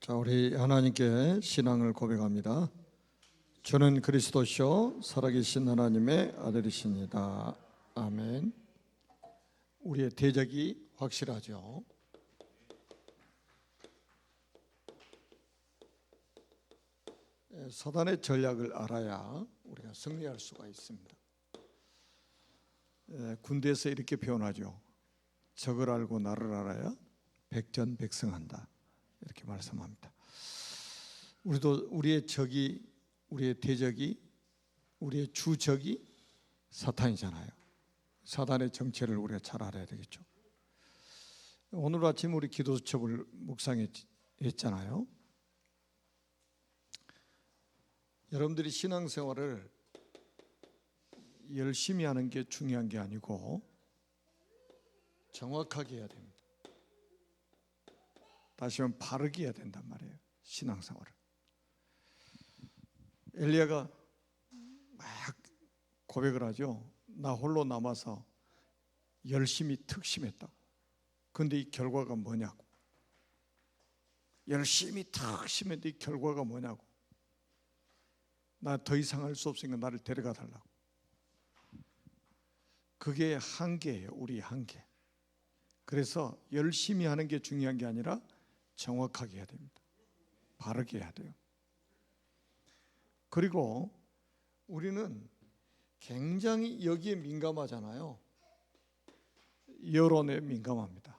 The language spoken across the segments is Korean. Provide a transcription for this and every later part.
자, 우리 하나님께 신앙을 고백합니다. 저는 그리스도시요 살아계신 하나님의 아들이십니다. 아멘. 우리의 대적이 확실하죠. 사단의 전략을 알아야 우리가 승리할 수가 있습니다. 군대에서 이렇게 표현하죠. 적을 알고 나를 알아야 백전백승한다, 이렇게 말씀합니다. 우리도 우리의 적이, 우리의 대적이, 우리의 주적이 사탄이잖아요. 사단의 정체를 우리가 잘 알아야 되겠죠. 오늘 아침 우리 기도수첩을 묵상했잖아요. 여러분들이 신앙생활을 열심히 하는 게 중요한 게 아니고 정확하게 해야 됩니다. 다시 말하면 바르게 해야 된단 말이에요, 신앙생활을. 엘리야가 막 고백을 하죠. 나 홀로 남아서 열심히 특심했다. 그런데 이 결과가 뭐냐고. 열심히 특심했는데 이 결과가 뭐냐고. 나 더 이상 할 수 없으니까 나를 데려가 달라고. 그게 한계예요, 우리 한계. 그래서 열심히 하는 게 중요한 게 아니라 정확하게 해야 됩니다. 바르게 해야 돼요. 그리고 우리는 굉장히 여기에 민감하잖아요. 여론에 민감합니다.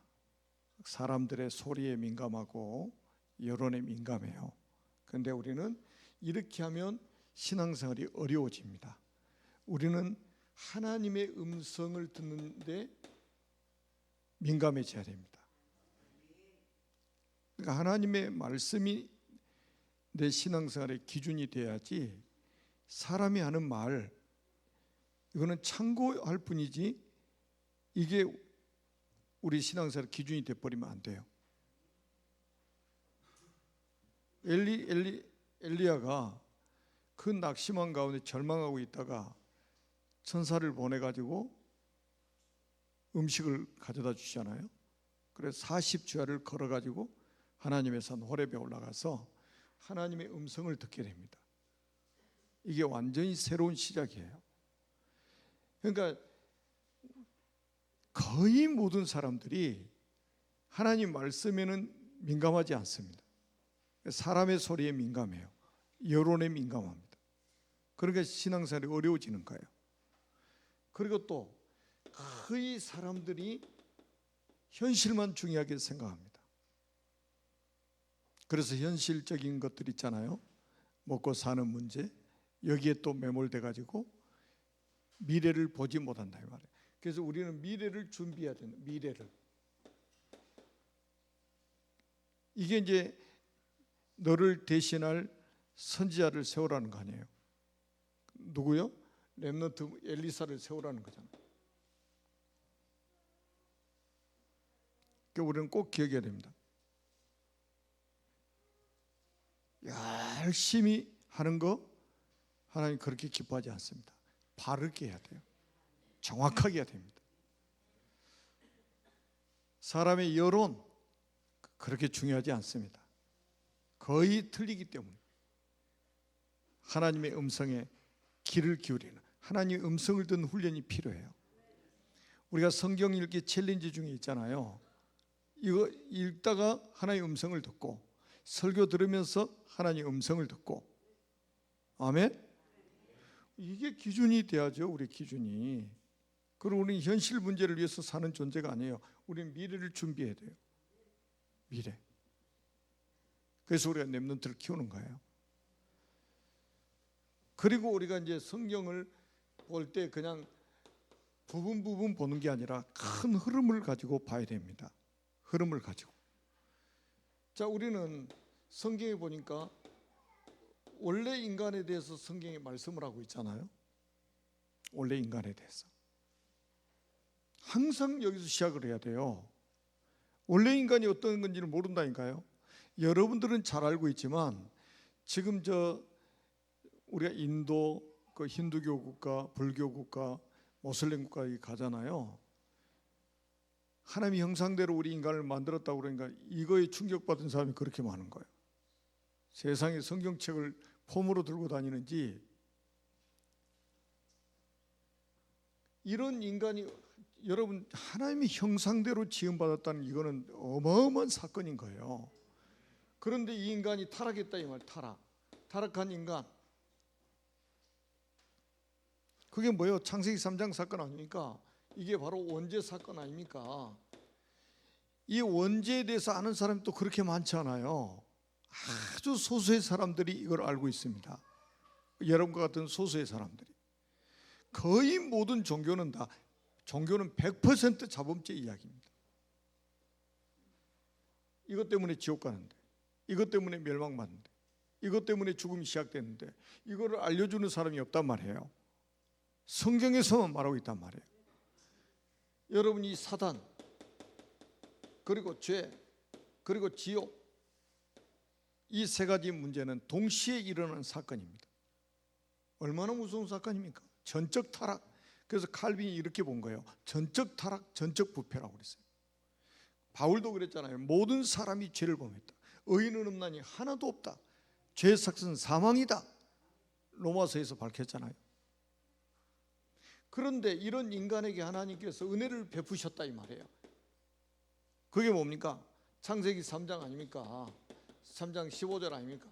사람들의 소리에 민감하고 여론에 민감해요. 그런데 우리는 이렇게 하면 신앙생활이 어려워집니다. 우리는 하나님의 음성을 듣는데 민감해져야 됩니다. 그러니까 하나님의 말씀이 내 신앙생활의 기준이 돼야지, 사람이 하는 말, 이거는 참고할 뿐이지 이게 우리 신앙생활의 기준이 돼버리면 안 돼요. 엘리야가 그 낙심한 가운데 절망하고 있다가 천사를 보내가지고 음식을 가져다 주시잖아요. 그래서 40주야를 걸어가지고 하나님의 산 호렙에 올라가서 하나님의 음성을 듣게 됩니다. 이게 완전히 새로운 시작이에요. 그러니까 거의 모든 사람들이 하나님 말씀에는 민감하지 않습니다. 사람의 소리에 민감해요. 여론에 민감합니다. 그러니까 신앙생활이 어려워지는 거예요. 그리고 또 거의 사람들이 현실만 중요하게 생각합니다. 그래서 현실적인 것들 있잖아요. 먹고 사는 문제, 여기에 또 매몰돼 가지고 미래를 보지 못한다 이 말이에요. 그래서 우리는 미래를 준비해야 된다. 미래를. 이게 이제 너를 대신할 선지자를 세우라는 거 아니에요. 누구요? 렘넌트 엘리사를 세우라는 거잖아요. 그러니까 우리는 꼭 기억해야 됩니다. 열심히 하는 거 하나님 그렇게 기뻐하지 않습니다. 바르게 해야 돼요. 정확하게 해야 됩니다. 사람의 여론 그렇게 중요하지 않습니다. 거의 틀리기 때문에 하나님의 음성에 귀를 기울이는, 하나님의 음성을 듣는 훈련이 필요해요. 우리가 성경 읽기 챌린지 중에 있잖아요. 이거 읽다가 하나님의 음성을 듣고, 설교 들으면서 하나님의 음성을 듣고. 아멘? 이게 기준이 돼야죠. 우리 기준이. 그리고 우리는 현실 문제를 위해서 사는 존재가 아니에요. 우리는 미래를 준비해야 돼요. 미래. 그래서 우리가 렘넌트를 키우는 거예요. 그리고 우리가 이제 성경을 볼 때 그냥 부분 보는 게 아니라 큰 흐름을 가지고 봐야 됩니다. 흐름을 가지고. 자, 우리는 성경에 보니까 원래 인간에 대해서 성경이 말씀을 하고 있잖아요. 원래 인간에 대해서. 항상 여기서 시작을 해야 돼요. 원래 인간이 어떤 건지를 모른다니까요. 여러분들은 잘 알고 있지만 지금 우리가 인도 그 힌두교 국가, 불교 국가, 모슬림 국가에 가잖아요. 하나님의 형상대로 우리 인간을 만들었다고 그러니까 이거에 충격받은 사람이 그렇게 많은 거예요. 세상에 성경책을 폼으로 들고 다니는지. 이런 인간이, 여러분, 하나님의 형상대로 지음받았다는 이거는 어마어마한 사건인 거예요. 그런데 이 인간이 타락했다 이 말. 타락한 인간. 그게 뭐예요? 창세기 3장 사건 아닙니까? 이게 바로 원죄 사건 아닙니까? 이 원죄에 대해서 아는 사람이 또 그렇게 많지 않아요. 아주 소수의 사람들이 이걸 알고 있습니다. 여러분과 같은 소수의 사람들이. 거의 모든 종교는 100% 자범죄 이야기입니다. 이것 때문에 지옥 가는데, 이것 때문에 멸망받는데, 이것 때문에 죽음이 시작되는데 이거를 알려주는 사람이 없단 말이에요. 성경에서만 말하고 있단 말이에요. 여러분, 이 사단, 그리고 죄, 그리고 지옥, 이 세 가지 문제는 동시에 일어나는 사건입니다. 얼마나 무서운 사건입니까? 전적 타락. 그래서 칼빈이 이렇게 본 거예요. 전적 타락, 전적 부패라고 그랬어요. 바울도 그랬잖아요. 모든 사람이 죄를 범했다. 의인은 없나니 하나도 없다. 죄의 삭은 사망이다. 로마서에서 밝혔잖아요. 그런데 이런 인간에게 하나님께서 은혜를 베푸셨다 이 말이에요. 그게 뭡니까? 창세기 3장 아닙니까? 3장 15절 아닙니까?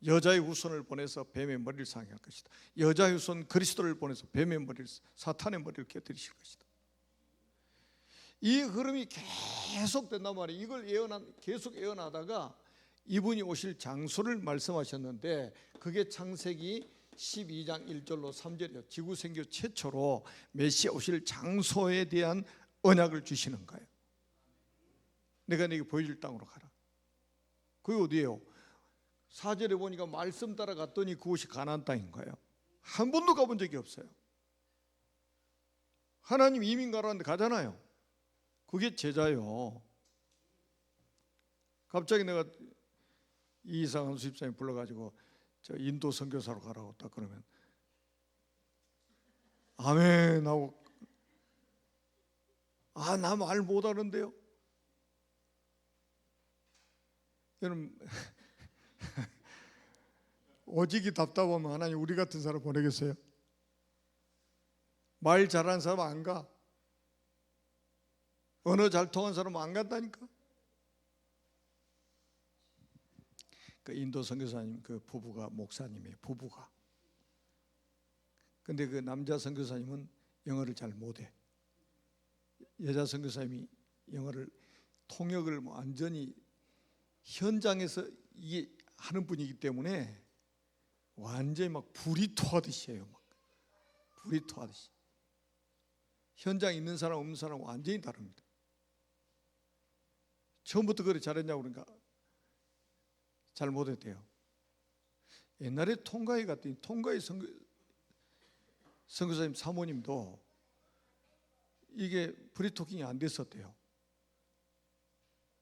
여자의 후손을 보내서 뱀의 머리를 상하게 할 것이다. 여자의 후손 그리스도를 보내서 뱀의 머리를, 사탄의 머리를 깨뜨리실 것이다. 이 흐름이 계속 된단 말이에요. 이걸 계속 예언하다가 이분이 오실 장소를 말씀하셨는데 그게 창세기 12장 1절로 3절이에요. 지구 생겨 최초로 메시아 오실 장소에 대한 언약을 주시는 거예요. 내가 네게 보여줄 땅으로 가라. 그게 어디예요? 4절에 보니까 말씀 따라 갔더니 그곳이 가나안 땅인 거예요. 한 번도 가본 적이 없어요. 하나님 이민 가라는데 가잖아요. 그게 제자요. 갑자기 내가 이상한 수집사님 불러가지고 저 인도 선교사로 가라고 딱 그러면 아멘 하고, 나 말 못하는데요. 여러분 오직이 답답하면 하나님 우리 같은 사람 보내겠어요? 말 잘하는 사람 안 가. 언어 잘 통하는 사람 안 간다니까. 그 인도 선교사님 그 부부가 목사님이에요. 부부가. 근데 그 남자 선교사님은 영어를 잘 못해. 여자 선교사님이 영어를 통역을 완전히 현장에서 이게 하는 분이기 때문에 완전히 막 불이 토하듯이 해요. 막 불이 토하듯이. 현장에 있는 사람 없는 사람 완전히 다릅니다. 처음부터 그래 잘했냐고 그러니까 잘 못했대요. 옛날에 통가에 갔더니 통가의 선교사님 사모님도 이게 프리토킹이 안 됐었대요.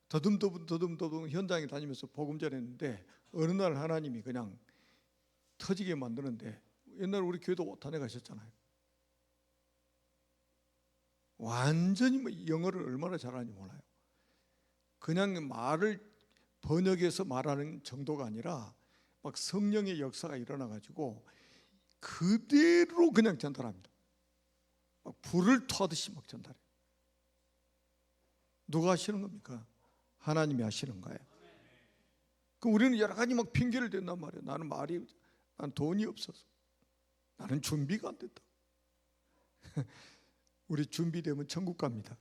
더듬더듬 현장에 다니면서 복음 전했는데 어느 날 하나님이 그냥 터지게 만드는데, 옛날 우리 교회도 다녀가셨잖아요. 완전히 뭐 영어를 얼마나 잘하는지 몰라요. 그냥 말을 번역해서 말하는 정도가 아니라 막 성령의 역사가 일어나가지고 그대로 그냥 전달합니다. 막 불을 토하듯이 막 전달해요. 누가 하시는 겁니까? 하나님이 하시는 거예요. 그 우리는 여러 가지 막 핑계를 댄단 말이에요. 난 돈이 없어서, 나는 준비가 안 됐다. 우리 준비되면 천국 갑니다.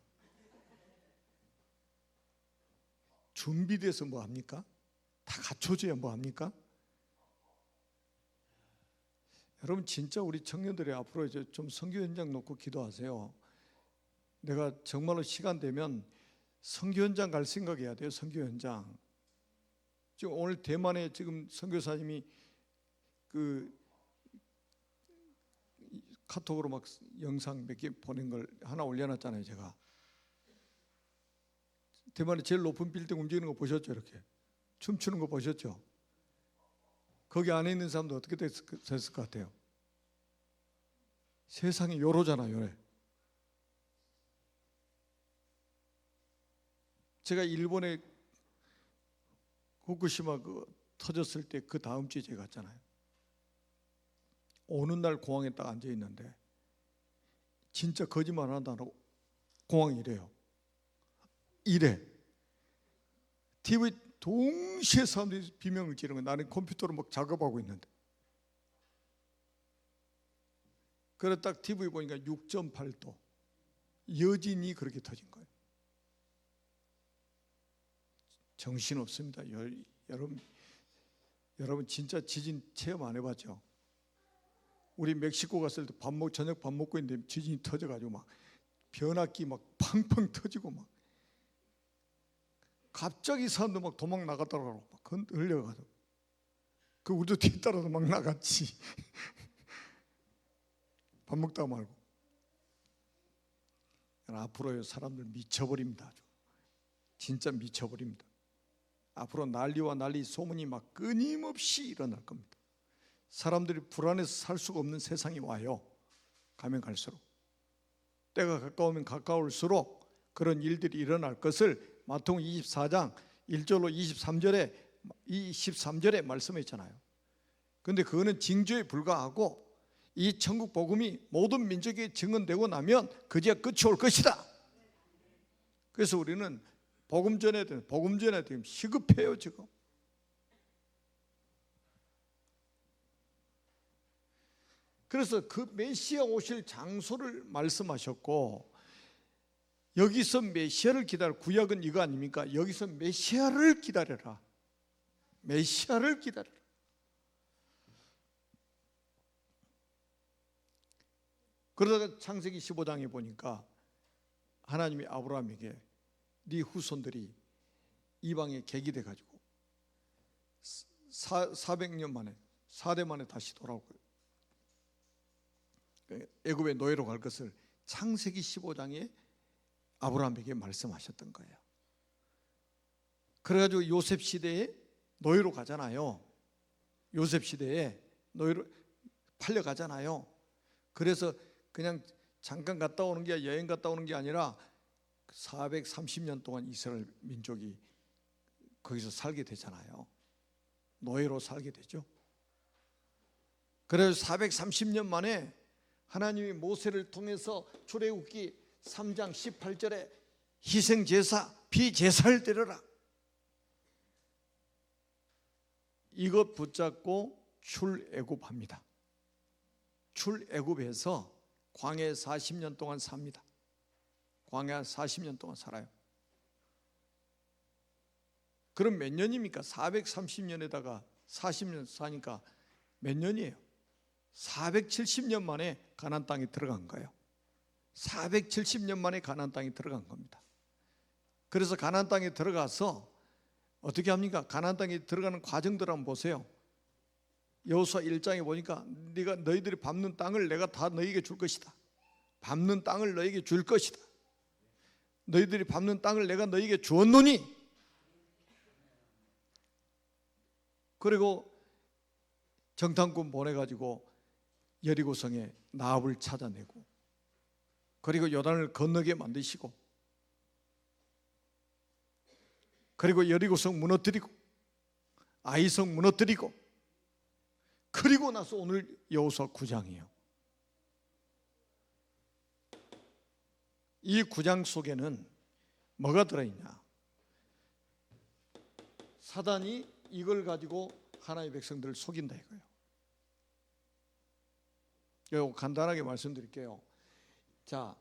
준비돼서 뭐 합니까? 다 갖춰져야 뭐 합니까? 여러분 진짜 우리 청년들이 앞으로 이제 좀 선교 현장 놓고 기도하세요. 내가 정말로 시간 되면 선교 현장 갈 생각해야 돼요. 선교 현장. 지금 오늘 대만에 지금 선교사님이 그 카톡으로 막 영상 몇 개 보낸 걸 하나 올려놨잖아요. 제가 대만에 제일 높은 빌딩 움직이는 거 보셨죠? 이렇게 춤추는 거 보셨죠? 거기 안에 있는 사람도 어떻게 됐을 것 같아요? 세상이 요로잖아요. 요래. 제가 일본에 그 후쿠시마 그 터졌을 때 그 다음 주에 제가 갔잖아요. 오는 날 공항에 딱 앉아 있는데 진짜 거짓말 한다 안 하고 공항이 이래요. 이래. TV 동시에 사람들이 비명을 지르는 거야. 나는 컴퓨터로 막 작업하고 있는데. 그래 딱 TV 보니까 6.8도. 여진이 그렇게 터진 거예요. 정신없습니다. 여러분 진짜 지진 체험 안 해봤죠? 우리 멕시코 갔을 때 저녁 밥 먹고 있는데 지진이 터져가지고 막 변압기 막 팡팡 터지고 막 갑자기 사람들 막 도망 나갔더라고. 막 흘려가지고 그 우리도 뒤따라서 막 나갔지. 밥 먹다가 말고. 앞으로 사람들 미쳐버립니다. 아주. 진짜 미쳐버립니다. 앞으로 난리와 난리 소문이 막 끊임없이 일어날 겁니다. 사람들이 불안해서 살 수가 없는 세상이 와요. 가면 갈수록. 때가 가까우면 가까울수록 그런 일들이 일어날 것을 마태복음 24장 1절로 23절에 말씀했잖아요. 그런데 그거는 징조에 불과하고 이 천국 복음이 모든 민족에 증언되고 나면 그제야 끝이 올 것이다. 그래서 우리는 복음 전해야 되면 시급해요 지금. 그래서 그 메시아 오실 장소를 말씀하셨고 여기서 메시아를 기다려. 구약은 이거 아닙니까? 여기서 메시아를 기다려라. 메시아를 기다려라. 그러다가 창세기 15장에 보니까 하나님이 아브라함에게 네 후손들이 이방에 객이 돼가지고 400년 만에 4대 만에 다시 돌아오고 애굽의 노예로 갈 것을 창세기 15장에 아브라함에게 말씀하셨던 거예요. 그래가지고 요셉 시대에 노예로 가잖아요. 요셉 시대에 노예로 팔려가잖아요. 그래서 그냥 잠깐 갔다 오는 게 여행 갔다 오는 게 아니라 430년 동안 이스라엘 민족이 거기서 살게 되잖아요. 노예로 살게 되죠. 그래서 430년 만에 하나님이 모세를 통해서 출애굽기 3장 18절에 희생제사 비제사를 드려라. 이것 붙잡고 출애굽합니다. 출애굽해서 광야에 40년 동안 삽니다. 광야 40년 동안 살아요. 그럼 몇 년입니까? 430년에다가 40년 사니까 몇 년이에요? 470년 만에 가나안 땅에 들어간 거예요. 470년 만에 가나안 땅에 들어간 겁니다. 그래서 가나안 땅에 들어가서 어떻게 합니까? 가나안 땅에 들어가는 과정들 한번 보세요. 여호수아 1장에 보니까 너희들이 밟는 땅을 내가 다 너희에게 줄 것이다. 밟는 땅을 너희에게 줄 것이다. 너희들이 밟는 땅을 내가 너희에게 주었노니. 그리고 정탐꾼 보내가지고 여리고성에 나합을 찾아내고 그리고 요단을 건너게 만드시고 그리고 여리고성 무너뜨리고 아이성 무너뜨리고 그리고 나서 오늘 여호수아 9장이에요. 이 9장 속에는 뭐가 들어있냐? 사단이 이걸 가지고 하나님의 백성들을 속인다 이거예요. 이거 간단하게 말씀드릴게요. 자,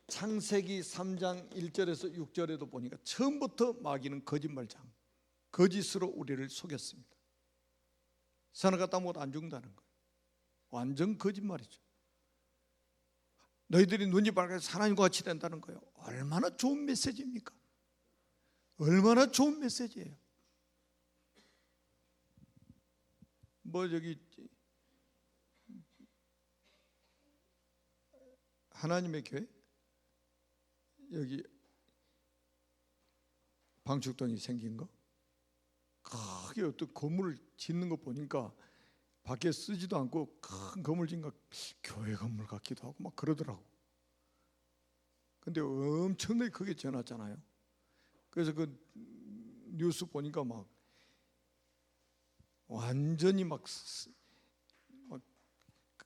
창세기 3장 1절에서 6절에도 보니까 처음부터 마귀는 거짓말장, 거짓으로 우리를 속였습니다. 산을 갖다 먹어도 안 죽는다는 거예요. 완전 거짓말이죠. 너희들이 눈이 밝아서 하나님과 같이 된다는 거예요. 얼마나 좋은 메시지입니까? 얼마나 좋은 메시지예요. 뭐 저기 하나님의 교회 여기 방축동이 생긴 거 크게 어떤 건물을 짓는 거 보니까 밖에 쓰지도 않고 큰 건물 짓는 거 교회 건물 같기도 하고 막 그러더라고. 근데 엄청나게 크게 지어놨잖아요. 그래서 그 뉴스 보니까 막 완전히 막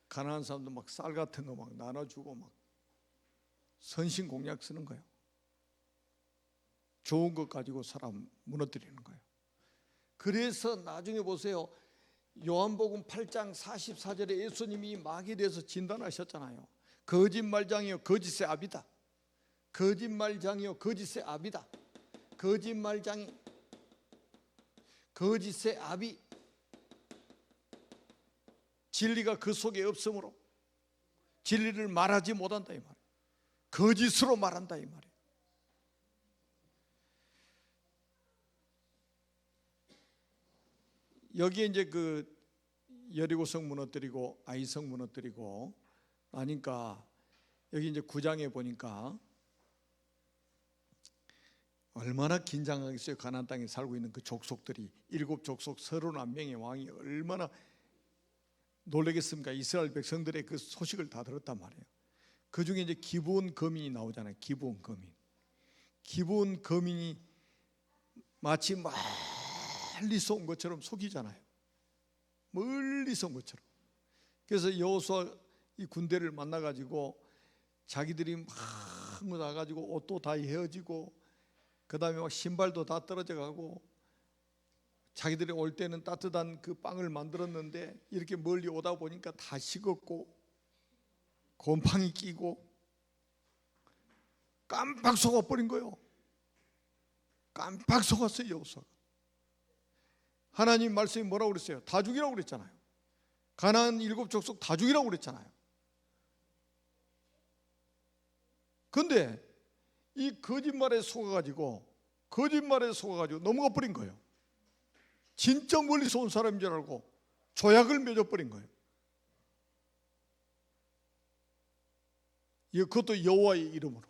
가난한 사람도 막 쌀 같은 거 막 나눠주고 막 선신 공약 쓰는 거예요. 좋은 것 가지고 사람 무너뜨리는 거예요. 그래서 나중에 보세요. 요한복음 8장 44절에 예수님이 마귀에 대해서 진단하셨잖아요. 거짓말장이요 거짓의 아비다. 거짓말장이요 거짓의 아비다. 거짓말장이 거짓의 아비. 진리가 그 속에 없으므로 진리를 말하지 못한다 이 말이에요. 거짓으로 말한다 이 말이에요. 여기에 이제 그 여리고성 무너뜨리고 아이성 무너뜨리고 하니까 여기 이제 9장에 보니까 얼마나 긴장하겠어요. 가나안 땅에 살고 있는 그 족속들이 7족속 31명의 왕이 얼마나 놀라겠습니까? 이스라엘 백성들의 그 소식을 다 들었단 말이에요. 그 중에 이제 기브온 거민이 나오잖아요. 기브온 거민. 기브온 거민이 마치 멀리서 온 것처럼 속이잖아요. 멀리서 온 것처럼. 그래서 여호수아 이 군대를 만나가지고 자기들이 막 나가지고 옷도 다 헤어지고 그 다음에 막 신발도 다 떨어져 가고 자기들이 올 때는 따뜻한 그 빵을 만들었는데 이렇게 멀리 오다 보니까 다 식었고 곰팡이 끼고 깜빡 속아버린 거예요. 깜빡 속았어요. 여호수아가. 하나님 말씀이 뭐라고 그랬어요? 다 죽이라고 그랬잖아요. 가나안 7족속 다 죽이라고 그랬잖아요. 그런데 이 거짓말에 속아가지고 넘어가 버린 거예요. 진짜 멀리서 온 사람인 줄 알고 조약을 맺어버린 거예요. 그것도 여호와의 이름으로.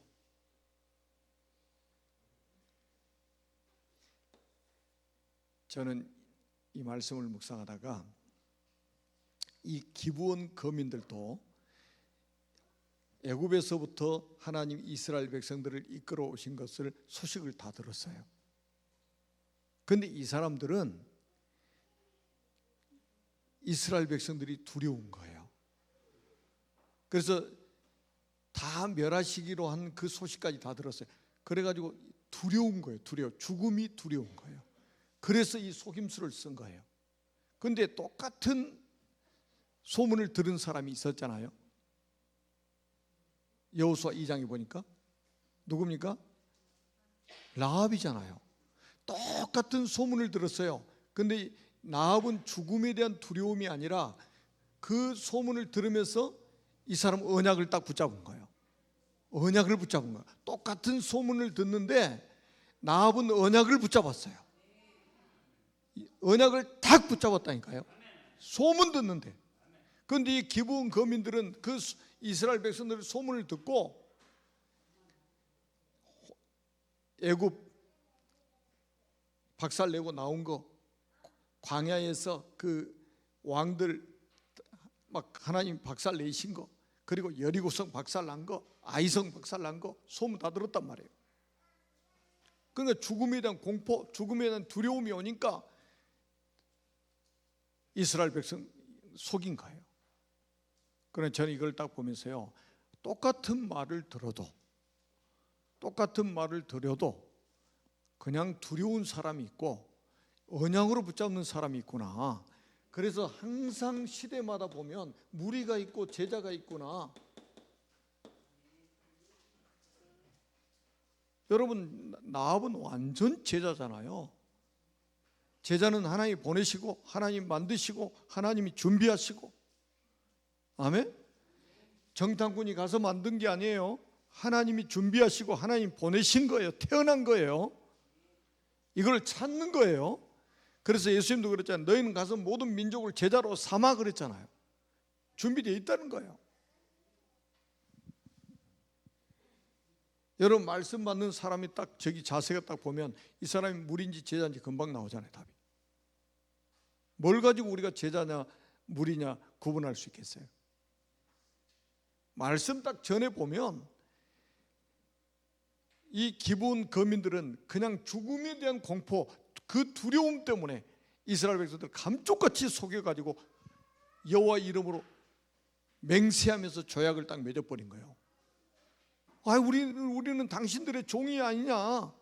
저는 이 말씀을 묵상하다가 이 기브온 거민들도 애굽에서부터 하나님 이스라엘 백성들을 이끌어 오신 것을 소식을 다 들었어요. 그런데 이 사람들은 이스라엘 백성들이 두려운 거예요. 그래서 다 멸하시기로 한 그 소식까지 다 들었어요. 그래가지고 두려운 거예요. 죽음이 두려운 거예요. 그래서 이 속임수를 쓴 거예요. 그런데 똑같은 소문을 들은 사람이 있었잖아요. 여호수아 2장에 보니까 누굽니까? 라합이잖아요. 똑같은 소문을 들었어요. 그런데 라합은 죽음에 대한 두려움이 아니라 그 소문을 들으면서 이 사람 언약을 딱 붙잡은 거예요. 언약을 붙잡은 거예요. 똑같은 소문을 듣는데 라합은 언약을 붙잡았어요. 언약을 딱 붙잡았다니까요. 소문 듣는데. 그런데 이 기브온 거민들은 그 이스라엘 백성들의 소문을 듣고 애굽 박살내고 나온 거, 광야에서 그 왕들 막 하나님 박살내신 거, 그리고 여리고성 박살난 거, 아이성 박살난 거 소문 다 들었단 말이에요. 그러니까 죽음에 대한 공포, 죽음에 대한 두려움이 오니까 이스라엘 백성 속인 거예요. 그러나 저는 이걸 딱 보면서요, 똑같은 말을 들어도 그냥 두려운 사람이 있고 언약으로 붙잡는 사람이 있구나. 그래서 항상 시대마다 보면 무리가 있고 제자가 있구나. 여러분, 라합은 완전 제자잖아요. 제자는 하나님이 보내시고 하나님 만드시고 하나님이 준비하시고, 아멘? 정탐꾼이 가서 만든 게 아니에요. 하나님이 준비하시고 하나님 보내신 거예요. 태어난 거예요. 이걸 찾는 거예요. 그래서 예수님도 그랬잖아요. 너희는 가서 모든 민족을 제자로 삼아 그랬잖아요. 준비되어 있다는 거예요. 여러분, 말씀 받는 사람이 딱 저기 자세가 딱 보면 이 사람이 무리인지 제자인지 금방 나오잖아요. 답이. 뭘 가지고 우리가 제자냐 무리냐 구분할 수 있겠어요? 말씀 딱 전에 보면 이 기브온 거민들은 그냥 죽음에 대한 공포, 그 두려움 때문에 이스라엘 백성들 감쪽같이 속여가지고 여호와 이름으로 맹세하면서 조약을 딱 맺어버린 거예요. 우리는 당신들의 종이 아니냐,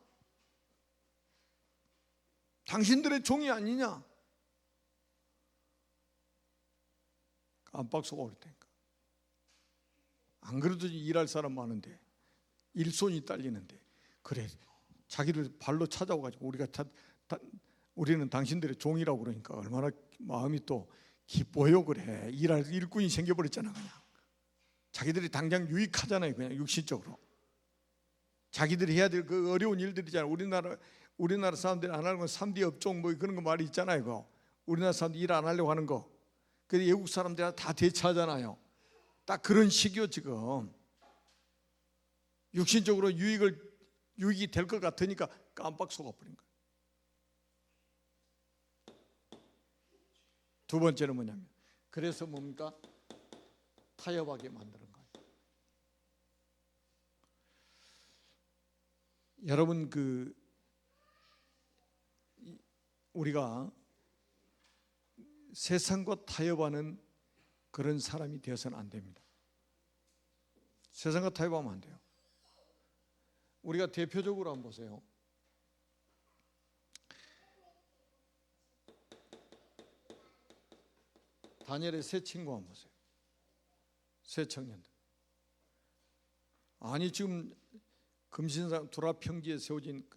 당신들의 종이 아니냐. 깜빡 속아버렸다니까. 안 그래도 일할 사람 많은데, 일손이 딸리는데, 그래 자기를 발로 찾아와가지고 우리는 당신들의 종이라고 그러니까 얼마나 마음이 또 기뻐요. 그래, 일할 일꾼이 생겨버렸잖아. 그냥 자기들이 당장 유익하잖아요. 그냥 육신적으로 자기들이 해야 될 그 어려운 일들이잖아요. 우리나라 사람들이 안 하는 건 3D 업종 뭐 그런 거 말이 있잖아요. 그거 우리나라 사람들 일 안 하려고 하는 거, 근데 외국 사람들이 다 대처하잖아요. 딱 그런 식이요. 지금 육신적으로 유익이 될 것 같으니까 깜빡 속아버린 거예요. 두 번째는 뭐냐면, 그래서 뭡니까? 타협하게 만드는 거예요. 여러분, 우리가 세상과 타협하는 그런 사람이 되어서는 안 됩니다. 세상과 타협하면 안 돼요. 우리가 대표적으로 한번 보세요. 다니엘의 세 친구 한번 보세요. 세 청년들. 아니 지금 금신상 두라평지에 세워진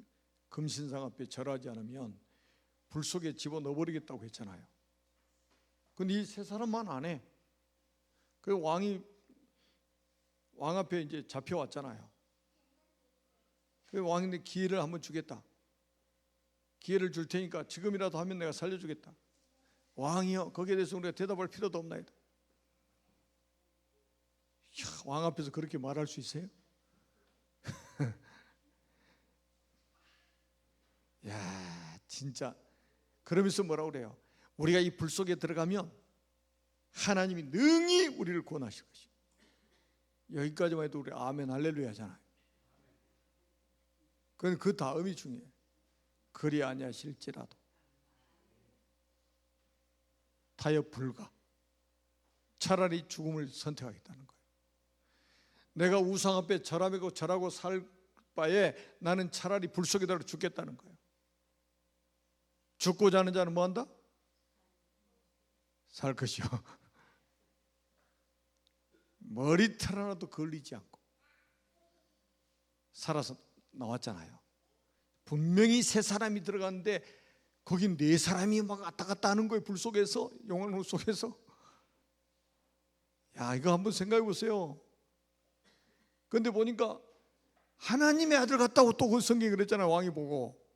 금신상 앞에 절하지 않으면 불 속에 집어넣어버리겠다고 했잖아요. 근데 이 세 사람만 안 해. 그 왕 앞에 이제 잡혀왔잖아요. 그 왕인데 기회를 한번 주겠다. 기회를 줄 테니까 지금이라도 하면 내가 살려주겠다. 왕이요, 거기에 대해서 우리가 대답할 필요도 없나이다. 왕 앞에서 그렇게 말할 수 있어요? 야, 진짜. 그러면서 뭐라고 그래요? 우리가 이 불 속에 들어가면 하나님이 능히 우리를 구원하실 것이다. 여기까지만 해도 우리 아멘 할렐루야 하잖아요. 그건 그 다음이 중요해요. 그리 아니하실지라도 타협 불가. 차라리 죽음을 선택하겠다는 거예요. 내가 우상 앞에 절하고 살 바에 나는 차라리 불 속에 들어 죽겠다는 거예요. 죽고자 하는 자는 뭐한다? 살 것이요. 머리털 하나도 걸리지 않고 살아서 나왔잖아요. 분명히 세 사람이 들어갔는데 거긴 네 사람이 막 왔다 갔다 하는 거예요. 불 속에서, 용광로 속에서. 야, 이거 한번 생각해 보세요. 그런데 보니까 하나님의 아들 같다고 또 그 성경이 그랬잖아요. 왕이 보고.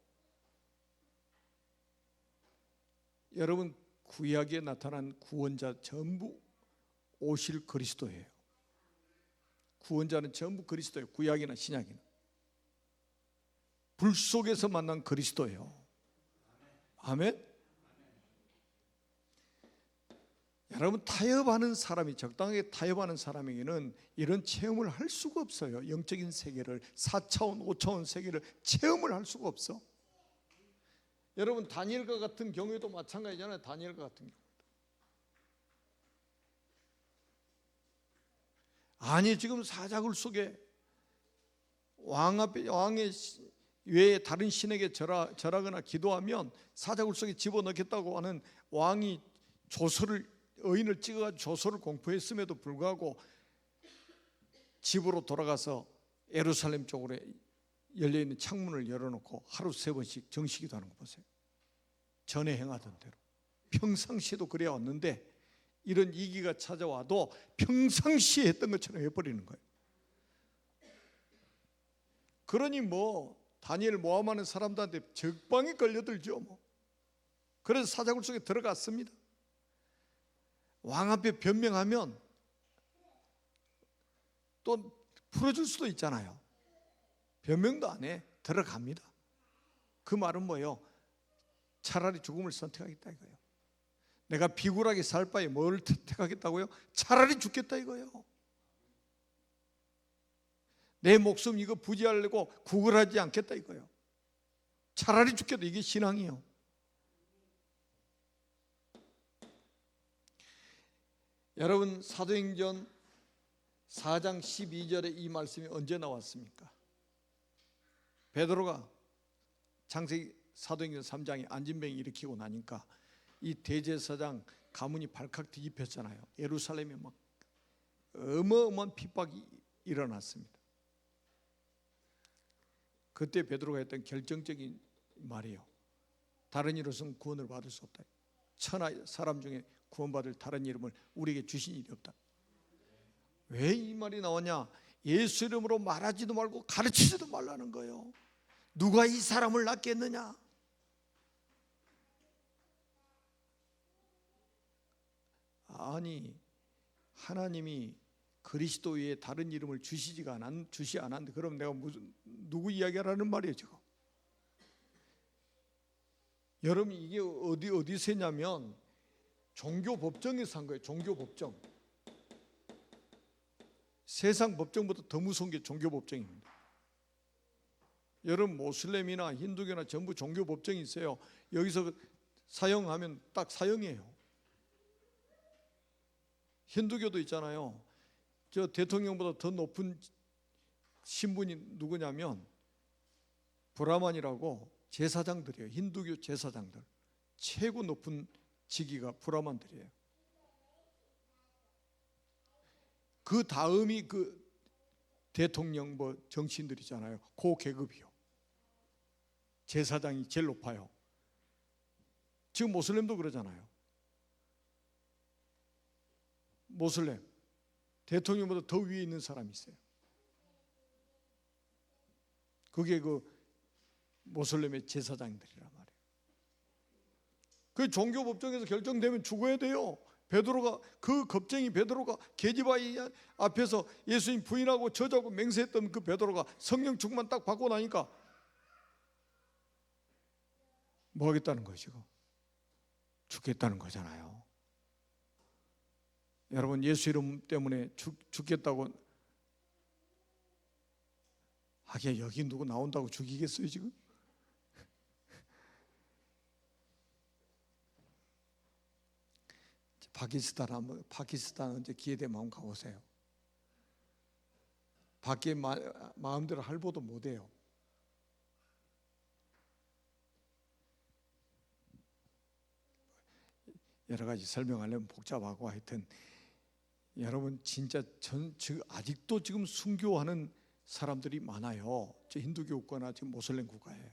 여러분, 구약에 나타난 구원자 전부 오실 그리스도예요. 구원자는 전부 그리스도예요. 구약이나 신약이나. 불 속에서 만난 그리스도예요. 아멘. 여러분, 타협하는 사람이, 적당하게 타협하는 사람에게는 이런 체험을 할 수가 없어요. 영적인 세계를, 4차원, 5차원 세계를 체험을 할 수가 없어. 여러분, 다니엘과 같은 경우에도 마찬가지잖아요. 다니엘과 같은 경우. 아니 지금 사자굴 속에 왕의 외에 다른 신에게 절하거나 기도하면 사자굴 속에 집어넣겠다고 하는 왕이 의인을 찍어가지고 조서를 공포했음에도 불구하고 집으로 돌아가서 예루살렘 쪽으로 열려있는 창문을 열어놓고 하루 3번씩 정식기도 하는 거 보세요. 전에 행하던 대로. 평상시에도 그래 왔는데 이런 위기가 찾아와도 평상시에 했던 것처럼 해버리는 거예요. 그러니 다니엘 모함하는 사람들한테 적방에 걸려들죠. 그래서 사자굴 속에 들어갔습니다. 왕 앞에 변명하면 또 풀어줄 수도 있잖아요. 변명도 안 해. 들어갑니다. 그 말은 뭐예요? 차라리 죽음을 선택하겠다 이거예요. 내가 비굴하게 살 바에 뭘 택하겠다고요? 차라리 죽겠다 이거예요. 내 목숨 이거 부지하려고 구걸하지 않겠다 이거예요. 차라리 죽겠다. 이게 신앙이에요. 여러분, 사도행전 4장 12절에 이 말씀이 언제 나왔습니까? 베드로가 창세기 사도행전 3장에 안진병이 일으키고 나니까 이 대제사장 가문이 발칵 뒤집혔잖아요. 예루살렘에 막 어마어마한 핍박이 일어났습니다. 그때 베드로가 했던 결정적인 말이에요. 다른 이로서는 구원을 받을 수 없다. 천하 사람 중에 구원받을 다른 이름을 우리에게 주신 일이 없다. 왜 이 말이 나왔냐? 예수 이름으로 말하지도 말고 가르치지도 말라는 거예요. 누가 이 사람을 낫겠느냐? 아니, 하나님이 그리스도 외에 다른 이름을 주시 않았는데 그럼 내가 누구 이야기하라는 말이에요 지금? 여러분, 이게 어디서 했냐면 종교 법정에서 한 거예요. 종교 법정. 세상 법정보다 더 무서운 게 종교 법정입니다. 여러분, 모슬렘이나 힌두교나 전부 종교 법정이 있어요. 여기서 사형하면 딱 사형이에요. 힌두교도 있잖아요. 저 대통령보다 더 높은 신분이 누구냐면 브라만이라고 제사장들이에요. 힌두교 제사장들. 최고 높은 직위가 브라만들이에요. 그 다음이 그 대통령 정치인들이잖아요. 그 계급이요. 제사장이 제일 높아요. 지금 모슬렘도 그러잖아요. 모슬렘 대통령보다 더 위에 있는 사람이 있어요. 그게 그 모슬렘의 제사장들이란 말이에요. 그 종교 법정에서 결정되면 죽어야 돼요. 베드로가 그 겁쟁이 베드로가 계집아이 앞에서 예수님 부인하고 저자고 맹세했던 그 베드로가 성령 충만 딱 받고 나니까 뭐 하겠다는 것이고 죽겠다는 거잖아요. 여러분, 예수 이름 때문에 죽겠다고 하기야 여기 누구 나온다고 죽이겠어요 지금? 파키스탄 언제 기회 되면 한번 가보세요. 밖에 마음대로 할보도 못해요. 여러 가지 설명하려면 복잡하고 하여튼 여러분, 진짜 아직도 지금 순교하는 사람들이 많아요. 저 힌두교 국가나 지금 모슬렘 국가에.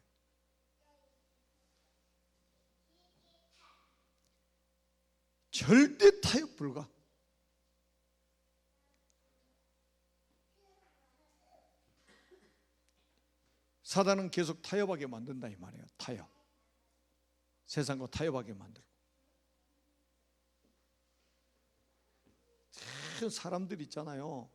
절대 타협 불가. 사단은 계속 타협하게 만든다 이 말이에요. 타협. 세상과 타협하게 만들고. 사람들 있잖아요.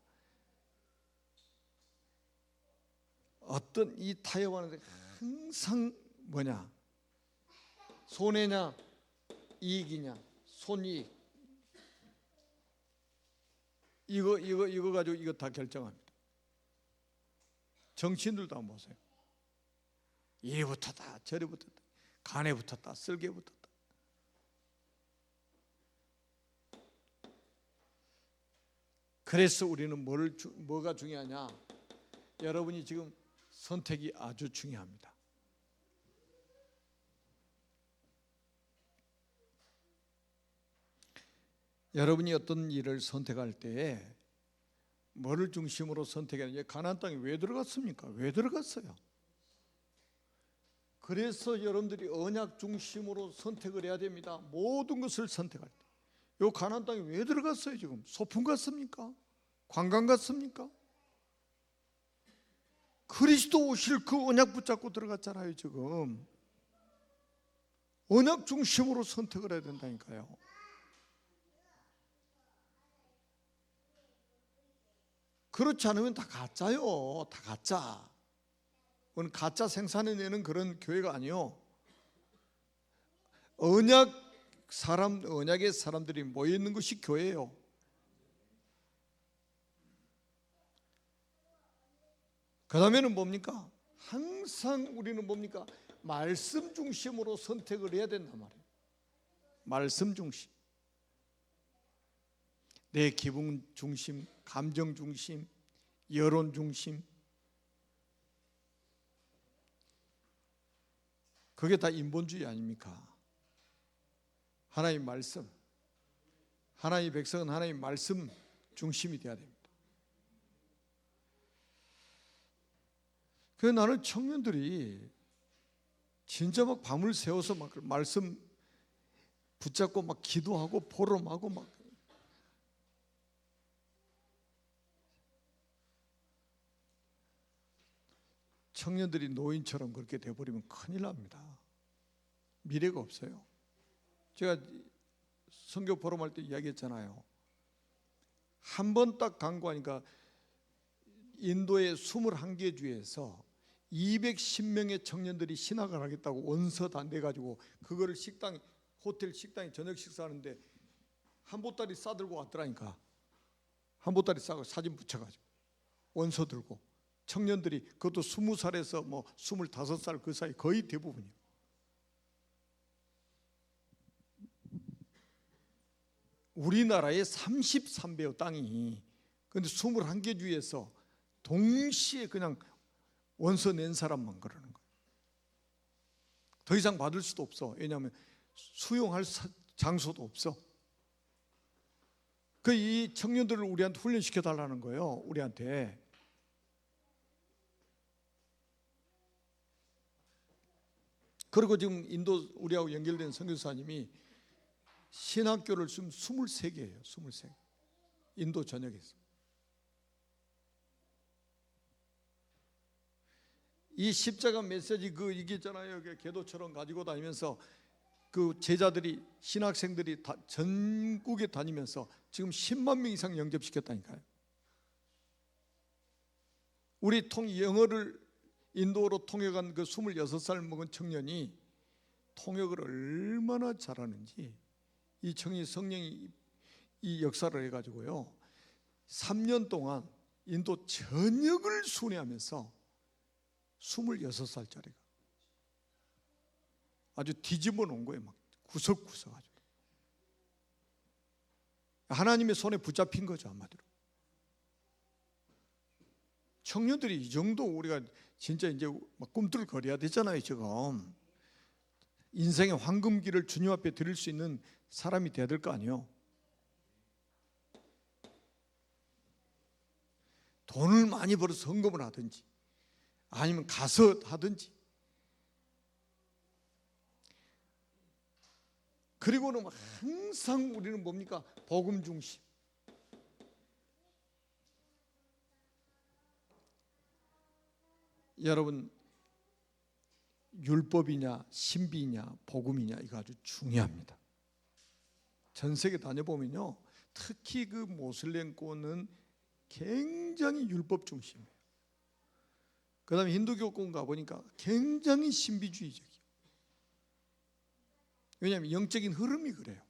어떤 이 타협하는데 항상 뭐냐? 손해냐? 이익이냐? 손이익. 이거 가지고 이거 다 결정합니다. 정치인들도 한번 보세요. 이에 붙었다, 저리 붙었다, 간에 붙었다, 쓸개 붙었다. 그래서 우리는 뭐가 중요하냐? 여러분이 지금 선택이 아주 중요합니다. 여러분이 어떤 일을 선택할 때에 뭐를 중심으로 선택했느냐? 가나안 땅에 왜 들어갔습니까? 왜 들어갔어요? 그래서 여러분들이 언약 중심으로 선택을 해야 됩니다. 모든 것을 선택할 때. 요 가나안 땅에 왜 들어갔어요 지금? 소풍 갔습니까? 관광 갔습니까? 그리스도 오실 그 언약 붙잡고 들어갔잖아요 지금. 언약 중심으로 선택을 해야 된다니까요. 그렇지 않으면 다 가짜요. 다 가짜. 그건 가짜 생산해내는 그런 교회가 아니요. 언약의 사람들이 모여 있는 것이 교회예요. 그 다음에는 뭡니까? 항상 우리는 뭡니까? 말씀 중심으로 선택을 해야 된단 말이에요. 말씀 중심. 내 기분 중심, 감정 중심, 여론 중심, 그게 다 인본주의 아닙니까? 하나님 말씀, 하나님의 백성은 하나님 말씀 중심이 되어야 됩니다. 그래서 나는 청년들이 진짜 막 밤을 새워서 막 말씀 붙잡고 막 기도하고 포럼하고 막 청년들이 노인처럼 그렇게 돼버리면 큰일 납니다. 미래가 없어요. 제가 선교 포럼할 때 이야기했잖아요. 한 번 딱 강구하니까 인도의 21개 주에서 210명의 청년들이 신학을 하겠다고 원서 다 내가지고 그거를 식당, 호텔 식당에 저녁 식사하는데 한 보따리 싸들고 왔더라니까. 한 보따리 싸고 사진 붙여가지고 원서 들고 청년들이, 그것도 20살에서 뭐 25살 그 사이 거의 대부분이요. 우리나라의 33배의 땅이, 그런데 21개 주에서 동시에 그냥 원서 낸 사람만 그러는 거예요. 더 이상 받을 수도 없어. 왜냐하면 수용할 장소도 없어. 그 이 청년들을 우리한테 훈련시켜 달라는 거예요. 우리한테. 그리고 지금 인도 우리하고 연결된 선교사님이 신학교를 지금 23개예요. 23개. 인도 전역에서. 이 십자가 메시지 이게 있잖아요. 계도처럼 가지고 다니면서 그 제자들이, 신학생들이 다 전국에 다니면서 지금 10만 명 이상 영접시켰다니까요. 우리 영어를 인도어로 통역한 그 26살 먹은 청년이 통역을 얼마나 잘하는지, 이 청년이 성령이 이 역사를 해가지고요 3년 동안 인도 전역을 순회하면서 26살짜리가 아주 뒤집어 놓은 거예요. 막 구석구석 아주. 하나님의 손에 붙잡힌 거죠, 한마디로. 청년들이 이 정도 우리가 진짜 이제 막 꿈틀거려야 되잖아요, 지금. 인생의 황금기를 주님 앞에 드릴 수 있는 사람이 돼야 될 거 아니에요. 돈을 많이 벌어서 헌금을 하든지 아니면 가서 하든지, 그리고는 항상 우리는 뭡니까? 복음 중심. 여러분, 율법이냐 신비냐 복음이냐 이거 아주 중요합니다. 전 세계 다녀보면요 특히 그 모슬렘권은 굉장히 율법 중심이에요. 그 다음에 힌두교권 가보니까 굉장히 신비주의적이에요. 왜냐하면 영적인 흐름이 그래요.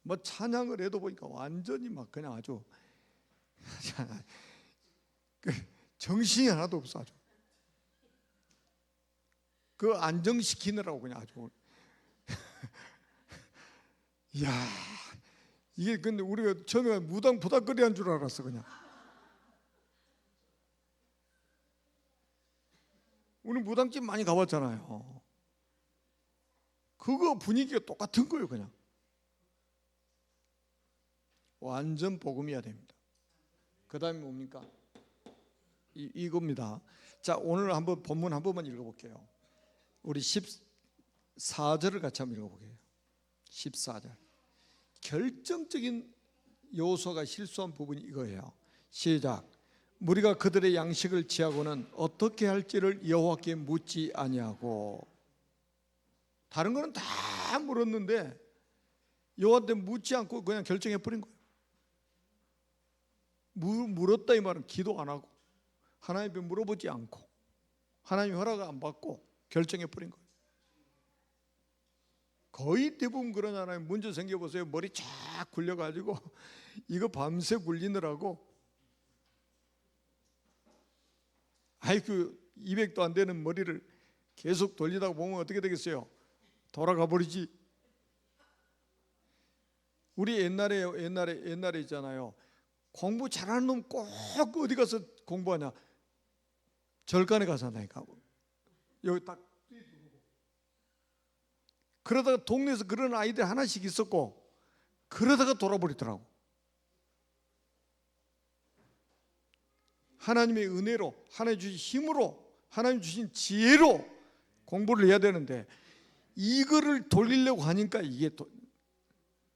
뭐 찬양을 해도 보니까 완전히 막 그냥 아주 정신이 하나도 없어. 아주 그 안정시키느라고 그냥 아주 이야, 이게 근데 우리가 처음에 무당 부닥거리 한 줄 알았어. 그냥 우리 무당집 많이 가봤잖아요. 그거 분위기가 똑같은 거예요. 그냥 완전 복음이어야 됩니다. 그 다음에 뭡니까? 이겁니다. 자, 오늘 한번 본문 한 번만 읽어볼게요. 우리 14절을 같이 한번 읽어볼게요. 14절. 결정적인 요소가 실수한 부분이 이거예요. 시작. 무리가 그들의 양식을 취하고는 어떻게 할지를 여호와께 묻지 아니하고. 다른 거는 다 물었는데 여호와한테 묻지 않고 그냥 결정해 버린 거예요. 물었다 이 말은 기도 안 하고 하나님께 물어보지 않고 하나님 허락을 안 받고 결정해 버린 거예요. 거의 대부분 그러잖아요. 문제 생겨보세요. 머리 쫙 굴려가지고 이거 밤새 굴리느라고 그 200도 안 되는 머리를 계속 돌리다가 보면 어떻게 되겠어요? 돌아가 버리지. 우리 옛날에 있잖아요. 공부 잘하는 놈 꼭 어디 가서 공부하냐? 절간에 가서 한다니까. 여기 딱. 그러다가 동네에서 그런 아이들 하나씩 있었고, 그러다가 돌아버리더라고. 하나님의 은혜로, 하나님 주신 힘으로, 하나님 주신 지혜로 공부를 해야 되는데, 이거를 돌리려고 하니까 이게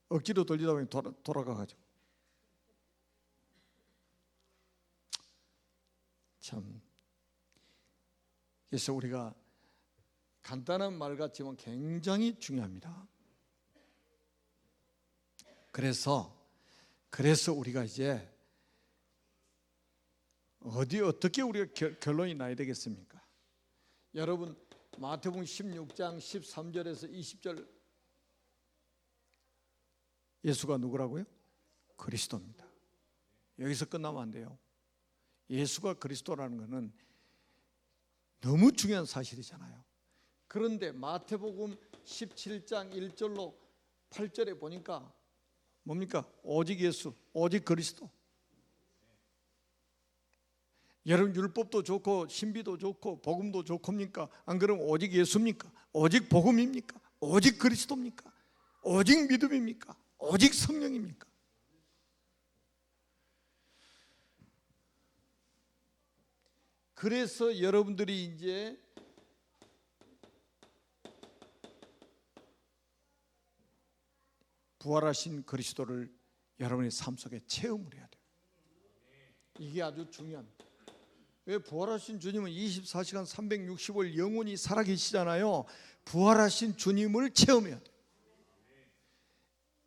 억지로 돌리다 보니 돌아가가지고. 참. 그래서 우리가 간단한 말 같지만 굉장히 중요합니다. 그래서 우리가 이제 어떻게 우리가 결론이 나야 되겠습니까? 여러분, 마태복음 16장 13절에서 20절, 예수가 누구라고요? 그리스도입니다. 여기서 끝나면 안 돼요. 예수가 그리스도라는 것은 너무 중요한 사실이잖아요. 그런데 마태복음 17장 1절로 8절에 보니까 뭡니까? 오직 예수, 오직 그리스도. 여러분, 율법도 좋고 신비도 좋고 복음도 좋습니까? 안 그러면 오직 예수입니까? 오직 복음입니까? 오직 그리스도입니까? 오직 믿음입니까? 오직 성령입니까? 그래서 여러분들이 이제 부활하신 그리스도를 여러분의 삶 속에 체험을 해야 돼요. 이게 아주 중요합니다. 왜? 부활하신 주님은 24시간 365일 영원히 살아계시잖아요. 부활하신 주님을 체험해야 돼요.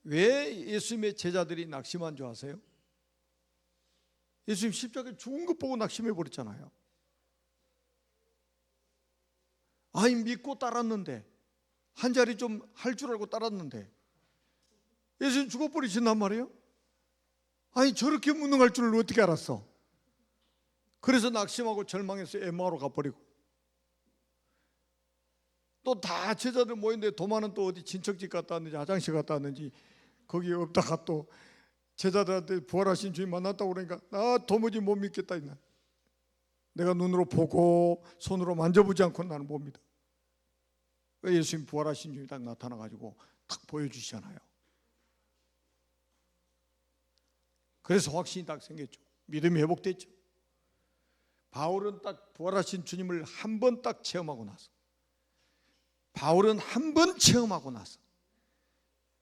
왜 예수님의 제자들이 낙심한 줄 아세요? 예수님 십자가에 죽은 것 보고 낙심해 버렸잖아요. 아니, 믿고 따랐는데, 한 자리 좀 할 줄 알고 따랐는데 예수님 죽어버리신단 말이에요. 아니, 저렇게 무능할 줄을 어떻게 알았어? 그래서 낙심하고 절망해서 엠마오로 가버리고, 또 다 제자들 모였는데 도마는 또 어디 친척집 갔다 왔는지 화장실 갔다 왔는지 거기 없다가 또 제자들한테 부활하신 주님 만났다고 그러니까 나 도무지 못 믿겠다. 내가 눈으로 보고 손으로 만져보지 않고 나는 못 믿어. 예수님 부활하신 주님이 딱 나타나가지고 딱 보여주시잖아요. 그래서 확신이 딱 생겼죠. 믿음이 회복됐죠. 바울은 딱 부활하신 주님을 한 번 딱 체험하고 나서, 바울은 한 번 체험하고 나서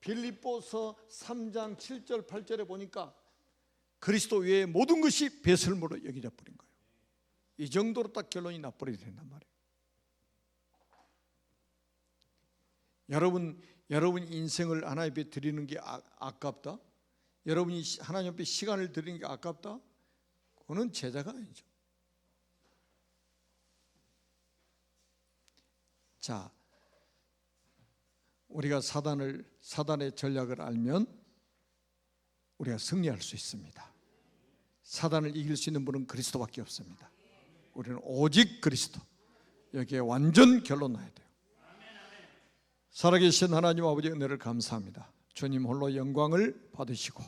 빌립보서 3장 7절 8절에 보니까 그리스도 외에 모든 것이 배설물로 여겨져 버린 거예요. 이 정도로 딱 결론이 나버리게 된단 말이에요. 여러분 인생을 하나님 앞에 드리는 게 아깝다? 여러분이 하나님 앞에 시간을 드리는 게 아깝다? 그거는 제자가 아니죠. 자, 우리가 사단의 전략을 알면 우리가 승리할 수 있습니다. 사단을 이길 수 있는 분은 그리스도밖에 없습니다. 우리는 오직 그리스도, 여기에 완전 결론 나야 돼요. 살아계신 하나님 아버지 은혜를 감사합니다. 주님 홀로 영광을 받으시고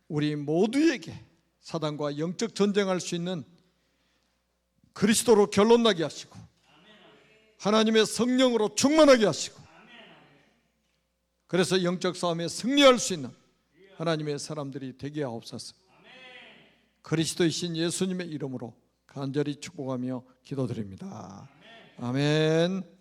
우리 모두에게 사단과 영적 전쟁할 수 있는 그리스도로 결론나게 하시고 하나님의 성령으로 충만하게 하시고, 그래서 영적 싸움에 승리할 수 있는 하나님의 사람들이 되게 하옵소서. 그리스도이신 예수님의 이름으로 간절히 축복하며 기도드립니다. 아멘.